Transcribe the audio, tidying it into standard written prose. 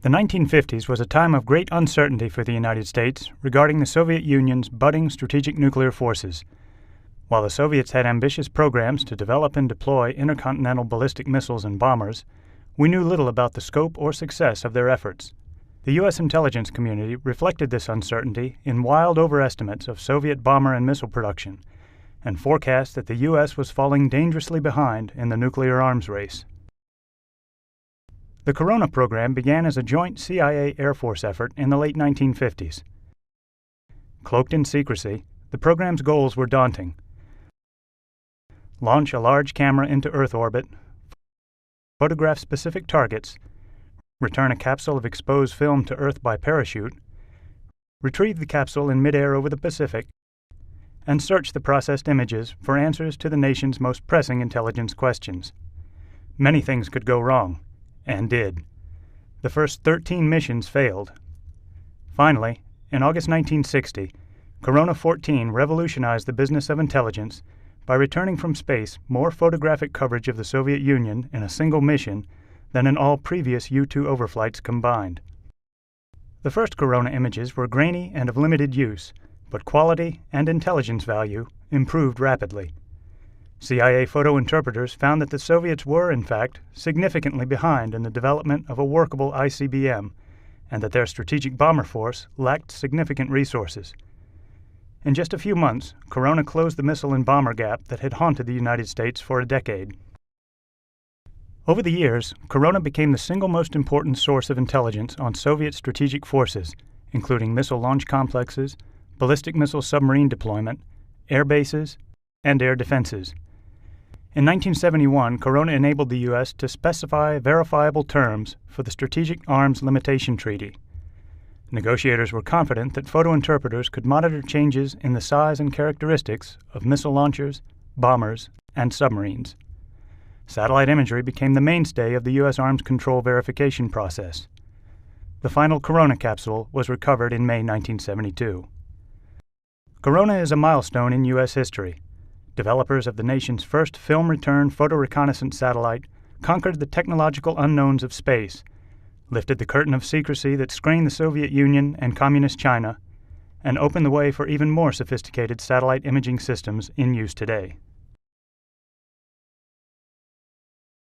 The 1950s was a time of great uncertainty for the United States regarding the Soviet Union's budding strategic nuclear forces. While the Soviets had ambitious programs to develop and deploy intercontinental ballistic missiles and bombers, we knew little about the scope or success of their efforts. The U.S. intelligence community reflected this uncertainty in wild overestimates of Soviet bomber and missile production, and forecast that the U.S. was falling dangerously behind in the nuclear arms race. The Corona program began as a joint CIA-Air Force effort in the late 1950s. Cloaked in secrecy, the program's goals were daunting. Launch a large camera into Earth orbit, photograph specific targets, return a capsule of exposed film to Earth by parachute, retrieve the capsule in midair over the Pacific, and search the processed images for answers to the nation's most pressing intelligence questions. Many things could go wrong, and did. The first 13 missions failed. Finally, in August 1960, Corona 14 revolutionized the business of intelligence by returning from space more photographic coverage of the Soviet Union in a single mission than in all previous U-2 overflights combined. The first Corona images were grainy and of limited use, but quality and intelligence value improved rapidly. CIA photo interpreters found that the Soviets were, in fact, significantly behind in the development of a workable ICBM, and that their strategic bomber force lacked significant resources. In just a few months, Corona closed the missile and bomber gap that had haunted the United States for a decade. Over the years, Corona became the single most important source of intelligence on Soviet strategic forces, including missile launch complexes, ballistic missile submarine deployment, air bases, and air defenses. In 1971, Corona enabled the U.S. to specify verifiable terms for the Strategic Arms Limitation Treaty. Negotiators were confident that photo interpreters could monitor changes in the size and characteristics of missile launchers, bombers, and submarines. Satellite imagery became the mainstay of the U.S. arms control verification process. The final Corona capsule was recovered in May 1972. Corona is a milestone in U.S. history. Developers of the nation's first film-return photoreconnaissance satellite conquered the technological unknowns of space, lifted the curtain of secrecy that screened the Soviet Union and Communist China, and opened the way for even more sophisticated satellite imaging systems in use today.